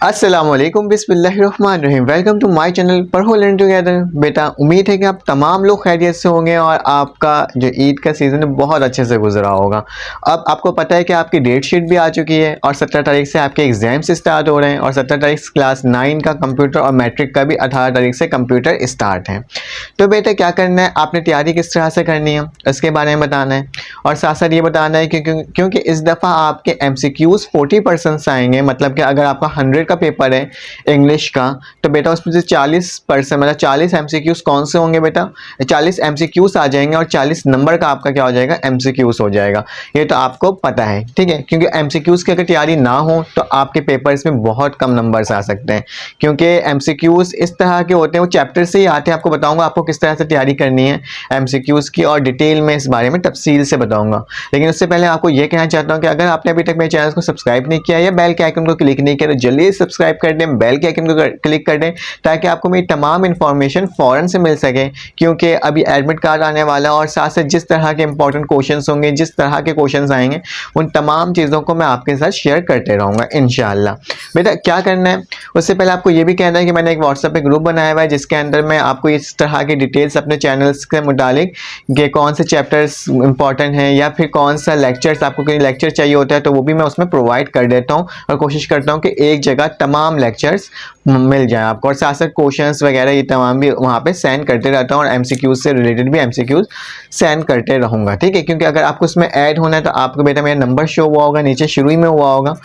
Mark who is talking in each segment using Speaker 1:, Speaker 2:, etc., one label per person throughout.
Speaker 1: अस्सलामुअलैकुम बिस्मिल्लाहिर्रहमानिर्रहीम। Welcome to my channel पढ़ो लर्न टुगेदर। बेटा उम्मीद है कि आप तमाम लोग खैरियत से होंगे और आपका जो ईद का सीज़न है बहुत अच्छे से गुजरा होगा। अब आपको पता है कि आपकी डेट शीट भी आ चुकी है और 17 तारीख से आपके एग्ज़ाम्स स्टार्ट हो रहे हैं और 17 तारीख से क्लास 9 का कंप्यूटर और मैट्रिक का भी 18 तारीख से कंप्यूटर स्टार्ट है। तो बेटा क्या करना है, आपने तैयारी किस तरह से करनी है इसके बारे में बताना है और साथ साथ ये बताना है कि क्योंकि इस दफ़ा आपके MCQs 40% आएंगे। मतलब कि अगर आपका 100 का पेपर है इंग्लिश का तो बेटा उसमें से 40% मतलब 40 MCQs कौन से होंगे बेटा, 40 MCQs आ जाएंगे और 40 नंबर का आपका क्या हो जाएगा, MCQs हो जाएगा। ये तो आपको पता है, ठीक है। क्योंकि MCQs की अगर तैयारी ना हो तो आपके पेपर्स में बहुत कम नंबर्स आ सकते हैं, क्योंकि MCQs इस तरह के होते हैं, वो चैप्टर से ही आते हैं। आपको बताऊंगा आपको किस तरह से तैयारी करनी है MCQs की और डिटेल में इस बारे में तफसील से बताऊंगा। लेकिन उससे पहले आपको ये कहना चाहता हूँ कि अगर आपने अभी तक मेरे चैनल को सब्सक्राइब नहीं किया या बेल के आइकन को क्लिक नहीं किया तो जल्दी सब्सक्राइब कर दें, बेल के आइकन को क्लिक कर दें ताकि आपको मेरी तमाम इंफॉर्मेशन फ़ौरन से मिल सके। क्योंकि अभी एडमिट कार्ड आने वाला है और साथ साथ जिस तरह के इंपॉर्टेंट क्वेश्चंस होंगे, जिस तरह के क्वेश्चंस आएंगे, उन तमाम चीज़ों को मैं आपके साथ शेयर करते रहूँगा इंशाल्लाह। बेटा क्या करना है, उससे पहले आपको ये भी कहना है कि मैंने एक व्हाट्सएप पे ग्रुप बनाया हुआ है जिसके अंदर मैं आपको इस तरह की डिटेल्स अपने चैनल्स के मुतालिक कि कौन से चैप्टर्स इंपॉर्टेंट हैं या फिर कौन सा लेक्चर्स आपको कोई लेक्चर चाहिए होता है तो वो भी मैं उसमें प्रोवाइड कर देता हूँ और कोशिश करता हूँ कि एक जगह तमाम लेक्चर्स मिल जाए आपको। और साथ साथ क्वेश्चंस वगैरह ये तमाम भी वहाँ पे सेंड करते रहता हूँ और MCQs से रिलेटेड भी MCQs सेंड करते रहूँगा, ठीक है। क्योंकि अगर आपको उसमें ऐड होना है तो आपको बेटा मेरा नंबर शो हुआ होगा, नीचे शुरू ही में हुआ होगा,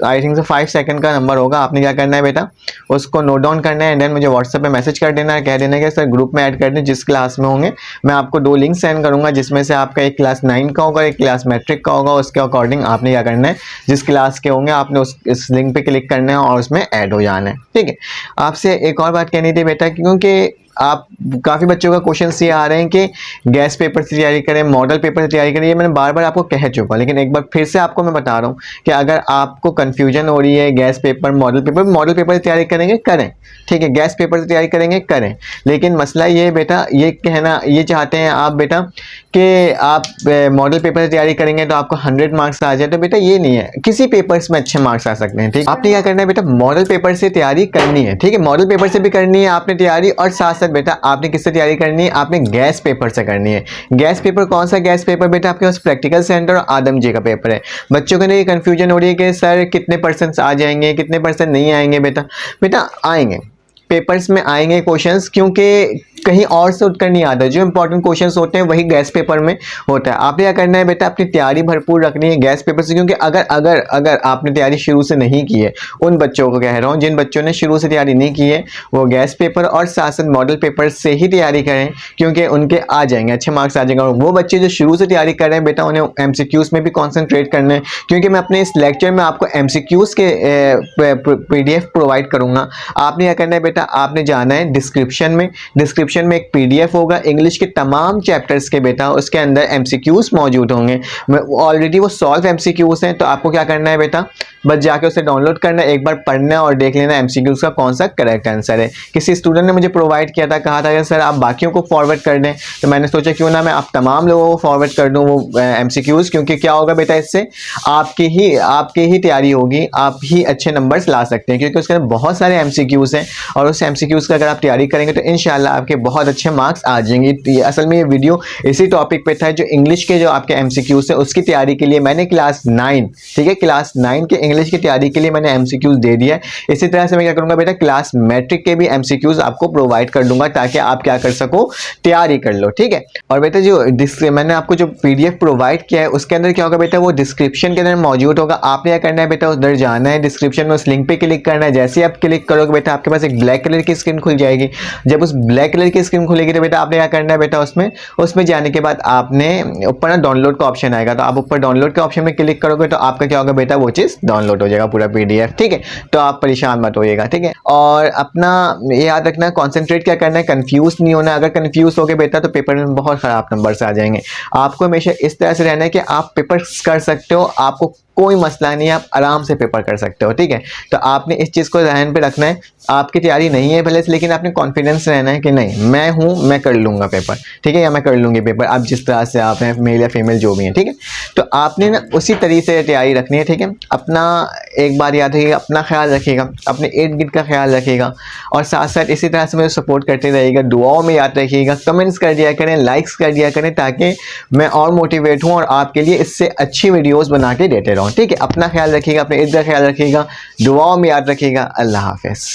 Speaker 1: आई थिंक से 5 सेकंड का नंबर होगा। आपने क्या करना है बेटा, उसको नोट डाउन करना है एंड देन मुझे व्हाट्सएप पे मैसेज कर देना है, कह देना है कि सर ग्रुप में ऐड कर दें जिस क्लास में होंगे। मैं आपको 2 लिंक सेंड करूंगा जिसमें से आपका एक क्लास 9 का होगा, एक क्लास मैट्रिक का होगा। उसके अकॉर्डिंग आपने क्या करना है, जिस क्लास के होंगे आपने इस लिंक पे क्लिक करना है और उसमें ऐड हो जाना है, ठीक है। आपसे एक और बात कहनी थी बेटा, क्योंकि आप काफ़ी बच्चों का क्वेश्चन ये आ रहे हैं कि गैस पेपर से तैयारी करें, मॉडल पेपर से तैयारी करें। ये मैंने बार बार आपको कह चुका हूँ, लेकिन एक बार फिर से आपको मैं बता रहा हूँ कि अगर आपको कन्फ्यूजन हो रही है गैस पेपर मॉडल पेपर से तैयारी करेंगे करें, ठीक है। गैस पेपर से तैयारी करेंगे करें, लेकिन मसला ये है बेटा, ये कहना ये चाहते हैं आप बेटा कि आप मॉडल पेपर से तैयारी करेंगे तो आपको 100 मार्क्स आ जाए, तो बेटा ये नहीं है। किसी पेपर्स में अच्छे मार्क्स आ सकते हैं, ठीक। आपने क्या करना है बेटा, मॉडल पेपर से तैयारी करनी है, ठीक है। मॉडल पेपर से भी करनी है आपने तैयारी और साथ बेटा आपने किससे तैयारी करनी है, आपने गैस पेपर से करनी है। गैस पेपर कौन सा गैस पेपर बेटा, आपके पास प्रैक्टिकल सेंटर और आदम जी का पेपर है। बच्चों के लिए कंफ्यूजन हो रही है कि सर कितने परसेंट आ जाएंगे, कितने परसेंट नहीं आएंगे। बेटा आएंगे, पेपर्स में आएंगे क्वेश्चंस, क्योंकि कहीं और से उठकर नहीं आता। जो इंपॉर्टेंट क्वेश्चंस होते हैं वही गैस पेपर में होता है। आपने क्या करना है बेटा, अपनी तैयारी भरपूर रखनी है गैस पेपर से। क्योंकि अगर आपने तैयारी शुरू से नहीं की है, उन बच्चों को कह रहा हूँ जिन बच्चों ने शुरू से तैयारी नहीं की है, वो गैस पेपर और साथ साथ मॉडल पेपर से ही तैयारी करें, क्योंकि उनके आ जाएंगे, अच्छे मार्क्स आ जाएंगे। और वो बच्चे जो शुरू से तैयारी कर रहे हैं बेटा, उन्हें MCQs में भी कॉन्सेंट्रेट करना है, क्योंकि मैं अपने इस लेक्चर में आपको MCQs के PDF प्रोवाइड करूंगा। आपने क्या करना है बेटा, आपने जाना है डिस्क्रिप्शन में एक PDF होगा इंग्लिश के तमाम चैप्टर्स के बेटा, उसके अंदर MCQs मौजूद होंगे। ऑलरेडी वो सॉल्व MCQs हैं, तो आपको क्या करना है बेटा, बस जाके उसे डाउनलोड करना है, एक बार पढ़ना है और देख लेना MCQs का कौन सा करेक्ट आंसर है। किसी स्टूडेंट ने मुझे प्रोवाइड किया था, कहा था कि सर आप बाकियों को फॉरवर्ड कर दें, तो मैंने सोचा क्यों ना मैं आप तमाम लोगों को फॉरवर्ड कर दूं वो MCQs। क्योंकि क्या होगा बेटा, इससे आपकी ही तैयारी होगी, आप ही अच्छे नंबर्स ला सकते हैं, क्योंकि उसके अंदर बहुत सारे MCQs हैं और उस MCQs का अगर आप तैयारी करेंगे तो इंशाल्लाह आपके बहुत अच्छे मार्क्स आ जाएंगे। असल में ये वीडियो इसी टॉपिक पे था, जो इंग्लिश के जो आपके MCQs है उसकी तैयारी के लिए मैंने क्लास 9, ठीक है, क्लास 9 के इंग्लिश की तैयारी के लिए मैंने MCQs दे दिया है। इसी तरह से मैं क्या करूंगा बेटा, क्लास मैट्रिक के भी MCQs आपको प्रोवाइड कर दूंगा ताकि आप क्या कर सको, तैयारी कर लो, ठीक है। और बेटा जो मैंने आपको जो PDF प्रोवाइड किया है उसके अंदर क्या होगा बेटा, वो डिस्क्रिप्शन के अंदर मौजूद होगा। आपने क्या करना है बेटा, उधर जाना है, डिस्क्रिप्शन में उस लिंक पे क्लिक करना है। जैसे ही आप क्लिक करोगे बेटा, आपके पास एक ब्लैक कलर की स्क्रीन खुल जाएगी। जब उस ब्लैक कलर की स्क्रीन खुलेगी तो बेटा आपने क्या करना है बेटा, उसमें जाने के बाद आपने ऊपर ना डाउनलोड का ऑप्शन आएगा, तो आप ऊपर डाउनलोड के ऑप्शन में क्लिक करोगे तो आपका क्या होगा बेटा, वो चीज़ डाउनलोड हो जाएगा पूरा PDF, ठीक है। तो आप परेशान मत होइएगा, ठीक है। और अपना ये याद रखना, कॉन्सेंट्रेट क्या करना है, कंफ्यूज नहीं होना। अगर कंफ्यूज हो गए बेटा तो पेपर में बहुत खराब नंबर्स आ जाएंगे। आपको हमेशा इस तरह से रहना है कि आप पेपर कर सकते हो, आपको कोई मसला नहीं है, आप आराम से पेपर कर सकते हो, ठीक है। तो आपने इस चीज़ को ध्यान पे रखना है। आपकी तैयारी तैयारी नहीं है भले से, लेकिन आपने कॉन्फिडेंस रहना है कि नहीं मैं हूँ, मैं कर लूँगा पेपर, ठीक है, या मैं कर लूँगी पेपर। आप जिस तरह से आप हैं, मेल या फीमेल जो भी हैं, ठीक है, तो आपने ना उसी तरीके से तैयारी रखनी है, ठीक है। अपना एक बार याद रखिएगा, अपना ख्याल रखिएगा, अपने इर्द गिर्द का ख्याल रखिएगा, और साथ साथ इसी तरह से मुझे सपोर्ट करते रहिएगा, दुआओं में याद रखिएगा, कमेंट्स कर दिया करें, लाइक्स कर दिया करें, ताकि मैं और मोटिवेट हूँ और आपके लिए इससे अच्छी वीडियोस बना के देते रहूँ, ठीक है। अपना ख्याल रखिएगा, अपने इर्द का ख्याल रखिएगा, दुआओं में याद रखिएगा। अल्लाह हाफ़िज़।